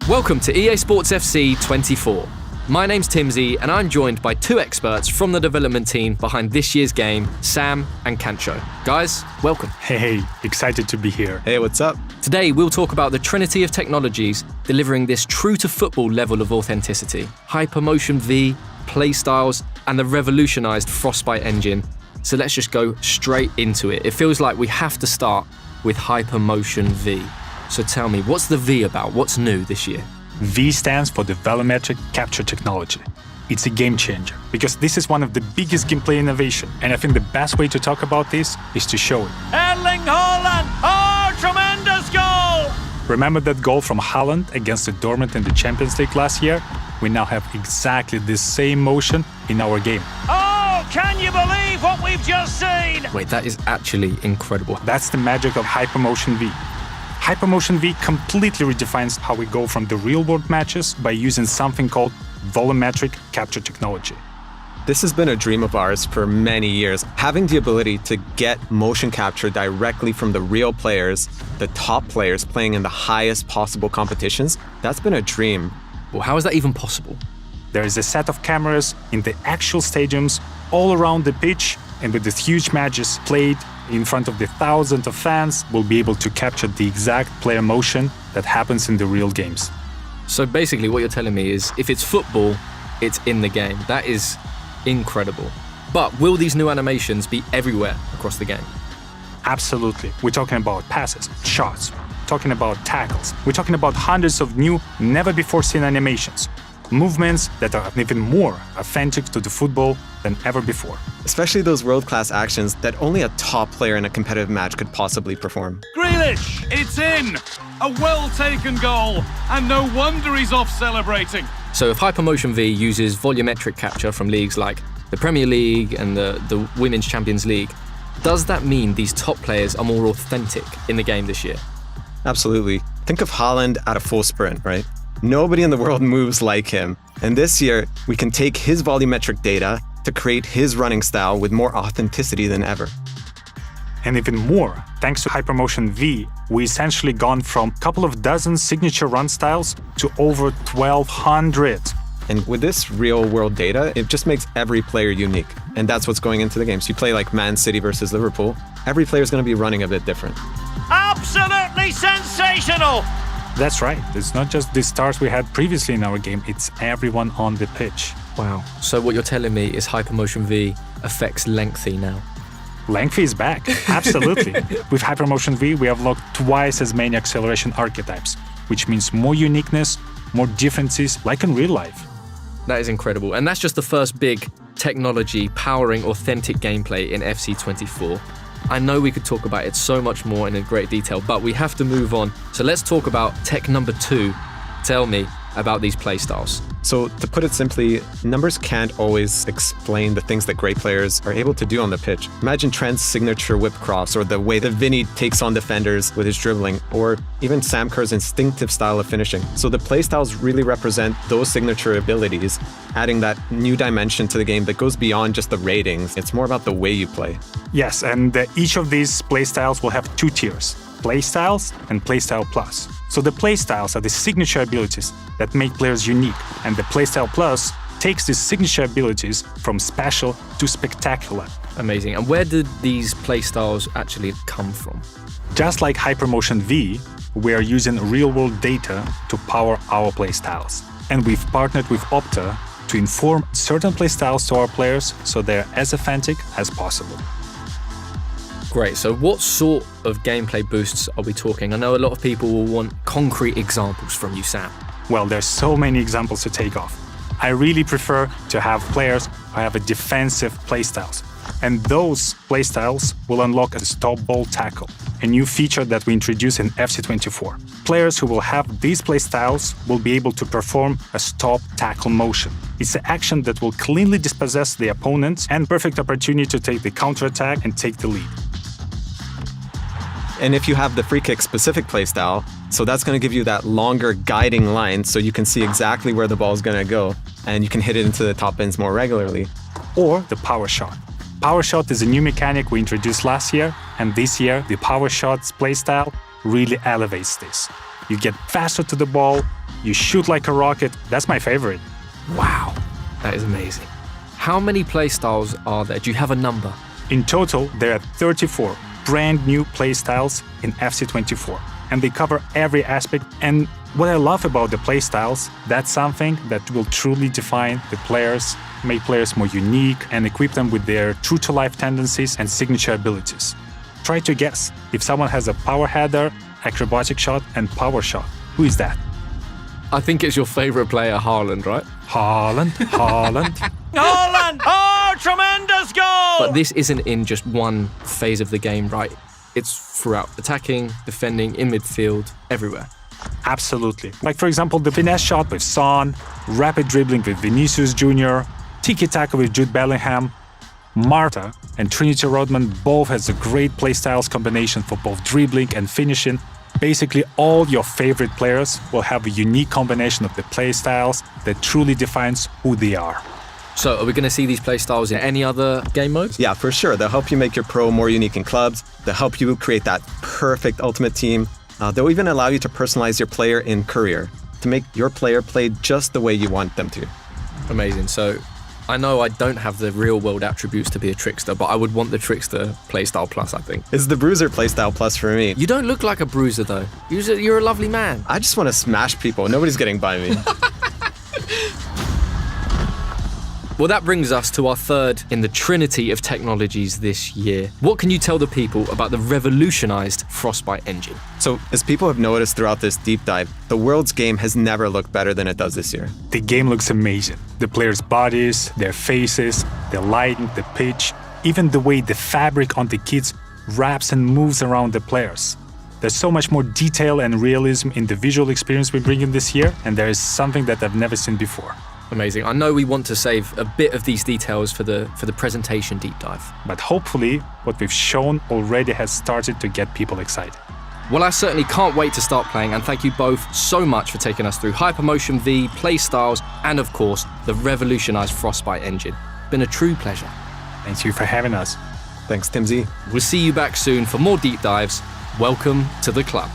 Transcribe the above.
Welcome to EA Sports FC 24. My name's Timsy, and I'm joined by two experts from the development team behind this year's game, Sam and Kancho. Guys, welcome. Hey, excited to be here. Hey, what's up? Today, we'll talk about the trinity of technologies delivering this true-to-football level of authenticity. HyperMotionV, PlayStyles, and the revolutionized Frostbite engine. So let's just go straight into it. It feels like we have to start with HyperMotionV. So tell me, what's the V about? What's new this year? V stands for the volumetric capture technology. It's a game changer because this is one of the biggest gameplay innovation, and I think the best way to talk about this is to show it. Erling Haaland! Oh, tremendous goal! Remember that goal from Haaland against the Dortmund in the Champions League last year? We now have exactly the same motion in our game. Oh, can you believe what we've just seen? Wait, that is actually incredible. That's the magic of HyperMotionV. HyperMotionV completely redefines how we go from the real-world matches by using something called volumetric capture technology. This has been a dream of ours for many years. Having the ability to get motion capture directly from the real players, the top players playing in the highest possible competitions, that's been a dream. Well, how is that even possible? There is a set of cameras in the actual stadiums all around the pitch, and with these huge matches played in front of the thousands of fans, we'll be able to capture the exact player motion that happens in the real games. So basically what you're telling me is if it's football, it's in the game. That is incredible. But will these new animations be everywhere across the game? Absolutely. We're talking about passes, shots, talking about tackles. We're talking about hundreds of new, never-before-seen animations. Movements that are even more authentic to the football than ever before. Especially those world-class actions that only a top player in a competitive match could possibly perform. Grealish, it's in! A well-taken goal, and no wonder he's off celebrating. So if HyperMotionV uses volumetric capture from leagues like the Premier League and the Women's Champions League, does that mean these top players are more authentic in the game this year? Absolutely. Think of Haaland at a full sprint, right? Nobody in the world moves like him. And this year, we can take his volumetric data to create his running style with more authenticity than ever. And even more, thanks to HyperMotionV, we essentially gone from a couple of dozen signature run styles to over 1,200. And with this real-world data, it just makes every player unique. And that's what's going into the game. So you play like Man City versus Liverpool, every player is going to be running a bit different. Absolutely sensational! That's right. It's not just the stars we had previously in our game, it's everyone on the pitch. Wow. So what you're telling me is HyperMotionV affects lengthy now. Lengthy is back, absolutely. With HyperMotionV, we have locked twice as many acceleration archetypes, which means more uniqueness, more differences, like in real life. That is incredible. And that's just the first big technology powering authentic gameplay in FC24. I know we could talk about it so much more and in great detail, but we have to move on. So let's talk about tech number 2. Tell me about these playstyles. So to put it simply, numbers can't always explain the things that great players are able to do on the pitch. Imagine Trent's signature whip cross, or the way that Vinny takes on defenders with his dribbling, or even Sam Kerr's instinctive style of finishing. So the playstyles really represent those signature abilities, adding that new dimension to the game that goes beyond just the ratings. It's more about the way you play. Yes, and each of these playstyles will have 2 tiers, Playstyles and Playstyle Plus. So the Playstyles are the signature abilities that make players unique, and the Playstyle Plus takes these signature abilities from special to spectacular. Amazing. And where did these playstyles actually come from? Just like HyperMotionV, we are using real-world data to power our playstyles. And we've partnered with Opta to inform certain playstyles to our players so they're as authentic as possible. Great. So what sort of gameplay boosts are we talking? I know a lot of people will want concrete examples from you, Sam. Well, there's so many examples to take off. I really prefer to have players who have a defensive playstyles. And those playstyles will unlock a stop ball tackle, a new feature that we introduced in FC24. Players who will have these playstyles will be able to perform a stop tackle motion. It's an action that will cleanly dispossess the opponent and perfect opportunity to take the counterattack and take the lead. And if you have the free kick specific playstyle, so that's going to give you that longer guiding line so you can see exactly where the ball is going to go and you can hit it into the top bins more regularly. Or the power shot. Power shot is a new mechanic we introduced last year, and this year the power shots playstyle really elevates this. you get faster to the ball, you shoot like a rocket. That's my favorite. Wow, that is amazing. How many playstyles are there? Do you have a number? In total, there are 34 brand new playstyles in FC24, and they cover every aspect. And what I love about the playstyles, that's something that will truly define the players, make players more unique, and equip them with their true-to-life tendencies and signature abilities. Try to guess if someone has a power header, acrobatic shot, and power shot. Who is that? I think it's your favorite player, Haaland, right? Haaland. Haaland! Oh, tremendous goal! But this isn't in just one phase of the game, right? It's throughout attacking, defending, in midfield, everywhere. Absolutely. Like, for example, the finesse shot with Son, rapid dribbling with Vinicius Jr., tiki-taka with Jude Bellingham, Marta and Trinity Rodman both has a great playstyles combination for both dribbling and finishing. Basically, all your favorite players will have a unique combination of the playstyles that truly defines who they are. So are we going to see these playstyles in any other game modes? Yeah, for sure. They'll help you make your pro more unique in clubs. They'll help you create that perfect ultimate team. They'll even allow you to personalize your player in career to make your player play just the way you want them to. Amazing. So I know I don't have the real world attributes to be a trickster, but I would want the trickster playstyle plus, I think. It's the bruiser playstyle plus for me. You don't look like a bruiser though. You're a lovely man. I just want to smash people. Nobody's getting by me. Well, that brings us to our third in the trinity of technologies this year. What can you tell the people about the revolutionized Frostbite engine? So, as people have noticed throughout this deep dive, the world's game has never looked better than it does this year. The game looks amazing. The players' bodies, their faces, the lighting, the pitch, even the way the fabric on the kits wraps and moves around the players. There's so much more detail and realism in the visual experience we bring in this year, and there is something that I've never seen before. Amazing. I know we want to save a bit of these details for the presentation deep dive. But hopefully, what we've shown already has started to get people excited. Well, I certainly can't wait to start playing, and thank you both so much for taking us through HyperMotionV, playstyles, and of course, the revolutionized Frostbite engine. Been a true pleasure. Thank you for having us. Thanks, Timsy. We'll see you back soon for more deep dives. Welcome to the club.